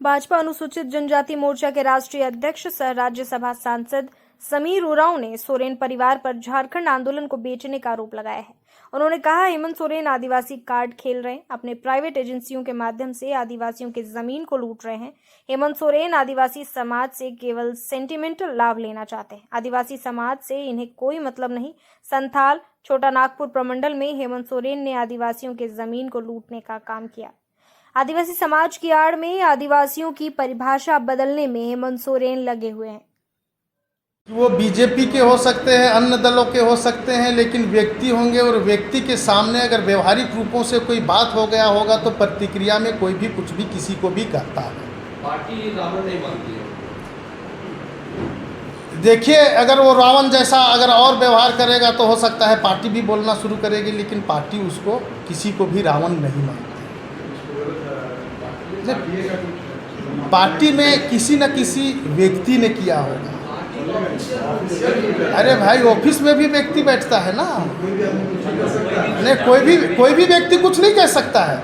भाजपा अनुसूचित जनजाति मोर्चा के राष्ट्रीय अध्यक्ष सह राज्यसभा सांसद समीर उरांव ने सोरेन परिवार पर झारखंड आंदोलन को बेचने का आरोप लगाया है। उन्होंने कहा, हेमंत सोरेन आदिवासी कार्ड खेल रहे हैं, अपने प्राइवेट एजेंसियों के माध्यम से आदिवासियों की जमीन को लूट रहे हैं। हेमंत सोरेन आदिवासी समाज से केवल सेंटिमेंटल लाभ लेना चाहते हैं। आदिवासी समाज से इन्हें कोई मतलब नहीं। संथाल छोटा नागपुर प्रमंडल में हेमंत सोरेन ने आदिवासियों के जमीन को लूटने का काम किया। आदिवासी समाज की आड़ में आदिवासियों की परिभाषा बदलने में हेमंत सोरेन लगे हुए हैं। वो बीजेपी के हो सकते हैं, अन्य दलों के हो सकते हैं, लेकिन व्यक्ति होंगे और व्यक्ति के सामने अगर व्यवहारिक रूपों से कोई बात हो गया होगा तो प्रतिक्रिया में कोई भी कुछ भी किसी को भी कहता है। पार्टी रावण नहीं मानती है। देखिए, अगर वो रावण जैसा अगर और व्यवहार करेगा तो हो सकता है पार्टी भी बोलना शुरू करेगी, लेकिन पार्टी उसको किसी को भी रावण नहीं मानती। पार्टी में किसी न किसी व्यक्ति ने किया होगा। अरे भाई, ऑफिस में भी व्यक्ति बैठता है ना। नहीं, कोई भी व्यक्ति कुछ नहीं कह सकता है,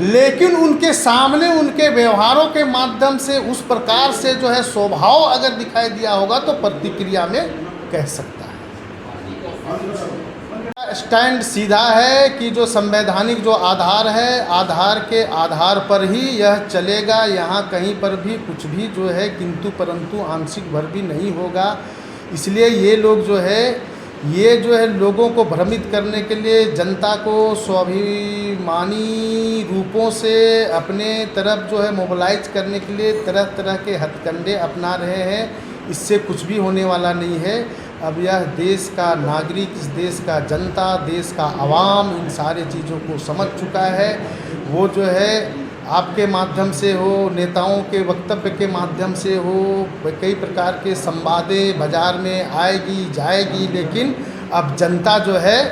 लेकिन उनके सामने उनके व्यवहारों के माध्यम से उस प्रकार से जो है स्वभाव अगर दिखाई दिया होगा तो प्रतिक्रिया में कह सकता है। स्टैंड सीधा है कि जो संवैधानिक जो आधार है, आधार के आधार पर ही यह चलेगा। यहाँ कहीं पर भी कुछ भी जो है किंतु परंतु आंशिक भर भी नहीं होगा। इसलिए ये लोग जो है लोगों को भ्रमित करने के लिए, जनता को स्वाभिमानी रूपों से अपने तरफ जो है मोबिलाइज करने के लिए तरह तरह के हथकंडे अपना रहे हैं। इससे कुछ भी होने वाला नहीं है। अब यह देश का नागरिक, इस देश का जनता, देश का आवाम इन सारे चीज़ों को समझ चुका है। वो जो है आपके माध्यम से हो, नेताओं के वक्तव्य के माध्यम से हो, कई प्रकार के संवादें बाजार में आएगी जाएगी, लेकिन अब जनता जो है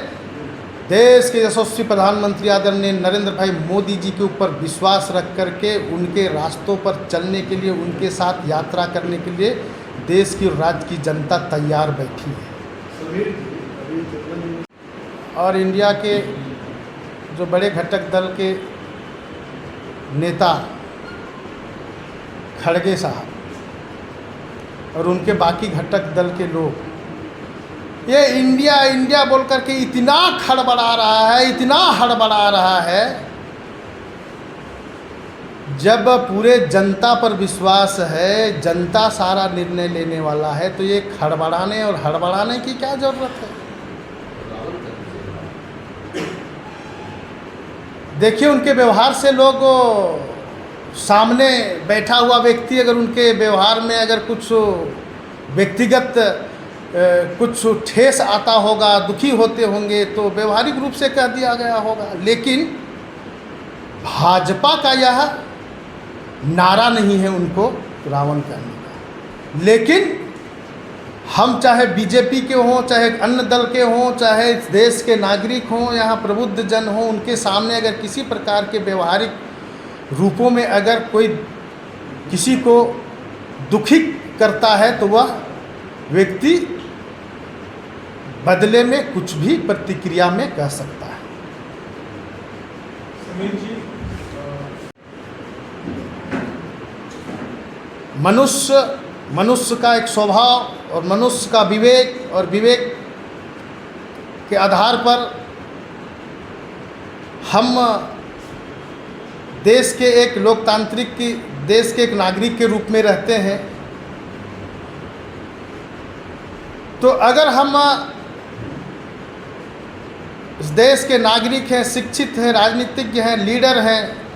देश के यशस्वी प्रधानमंत्री आदरणीय नरेंद्र भाई मोदी जी के ऊपर विश्वास रख करके उनके रास्तों पर चलने के लिए, उनके साथ यात्रा करने के लिए देश की और राज्य की जनता तैयार बैठी है। और इंडिया के जो बड़े घटक दल के नेता खड़गे साहब और उनके बाकी घटक दल के लोग ये इंडिया इंडिया बोल करके इतना खड़बड़ा रहा है, इतना हड़बड़ा रहा है। जब पूरे जनता पर विश्वास है, जनता सारा निर्णय लेने वाला है, तो ये खड़बड़ाने और हड़बड़ाने की क्या जरूरत है। देखिए, उनके व्यवहार से लोग सामने बैठा हुआ व्यक्ति अगर उनके व्यवहार में अगर कुछ व्यक्तिगत कुछ ठेस आता होगा, दुखी होते होंगे, तो व्यवहारिक रूप से कह दिया गया होगा। लेकिन भाजपा का यह नारा नहीं है उनको रावण कहने का। लेकिन हम चाहे बीजेपी के हों, चाहे अन्य दल के हों, चाहे देश के नागरिक हों, यहाँ प्रबुद्ध जन हों, उनके सामने अगर किसी प्रकार के व्यवहारिक रूपों में अगर कोई किसी को दुखी करता है तो वह व्यक्ति बदले में कुछ भी प्रतिक्रिया में कह सकता है। मनुष्य का एक स्वभाव और मनुष्य का विवेक और विवेक के आधार पर हम देश के एक लोकतांत्रिक की देश के एक नागरिक के रूप में रहते हैं। तो अगर हम इस देश के नागरिक हैं, शिक्षित हैं, राजनीतिज्ञ हैं, लीडर हैं,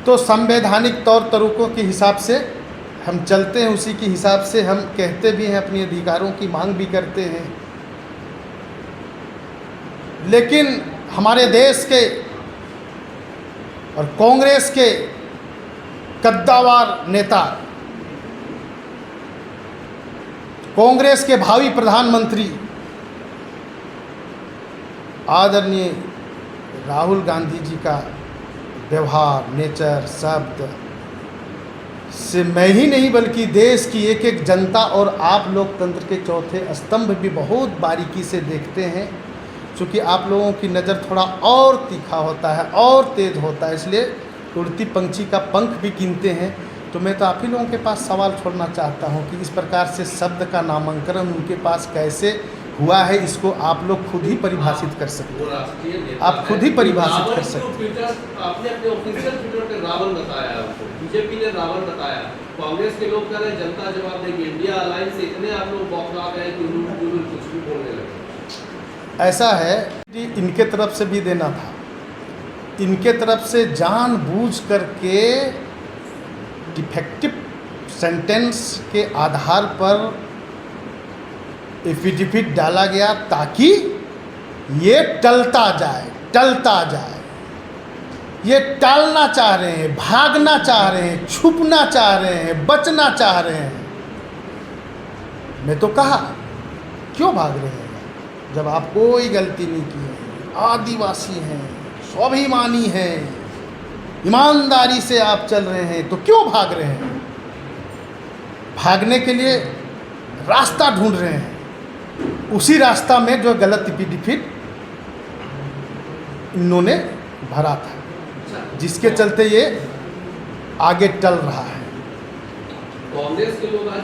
तो संवैधानिक तौर तरीकों के हिसाब से हम चलते हैं, उसी के हिसाब से हम कहते भी हैं, अपने अधिकारों की मांग भी करते हैं। लेकिन हमारे देश के और कांग्रेस के कद्दावर नेता, कांग्रेस के भावी प्रधानमंत्री आदरणीय राहुल गांधी जी का व्यवहार, नेचर, शब्द से मैं ही नहीं बल्कि देश की एक एक जनता और आप लोकतंत्र के चौथे स्तंभ भी बहुत बारीकी से देखते हैं। चूँकि आप लोगों की नज़र थोड़ा और तीखा होता है और तेज़ होता है, इसलिए उड़ती पंछी का पंख भी गिनते हैं। तो मैं तो आप ही लोगों के पास सवाल छोड़ना चाहता हूँ कि इस प्रकार से शब्द का नामांकन उनके पास कैसे हुआ है, इसको आप लोग खुद ही परिभाषित कर सकते वो राष्ट्रीय हैं। नेता आप खुद ही है। परिभाषित रावण कर को सकते हैं। ट्विटर आपने अपने ऑफिशियल ट्विटर पे रावण बताया है उसको, बीजेपी ने रावण बताया, कांग्रेस के लोग कह रहे हैं जनता जवाब देगी। इंडिया अलायंस से इतने आप लोग बौखला गए कि उन्होंने कुछ भी बोलने लगे। ऐसा है कि इनके तरफ से भी देना था, इनके तरफ से जानबूझ करके डिफेक्टिव सेंटेंस के आधार पर एफिडेविट डाला गया ताकि ये टलता जाए। ये टालना चाह रहे हैं, भागना चाह रहे हैं, छुपना चाह रहे हैं, बचना चाह रहे हैं। मैं तो कहा क्यों भाग रहे हैं जब आप कोई गलती नहीं की है, आदिवासी हैं, स्वाभिमानी हैं, ईमानदारी से आप चल रहे हैं, तो क्यों भाग रहे हैं? भागने के लिए रास्ता ढूंढ रहे हैं, उसी रास्ता में जो गलत एफिडेविट इन्होंने भरा था, जिसके चलते ये आगे टल रहा है। कांग्रेस के लोग आज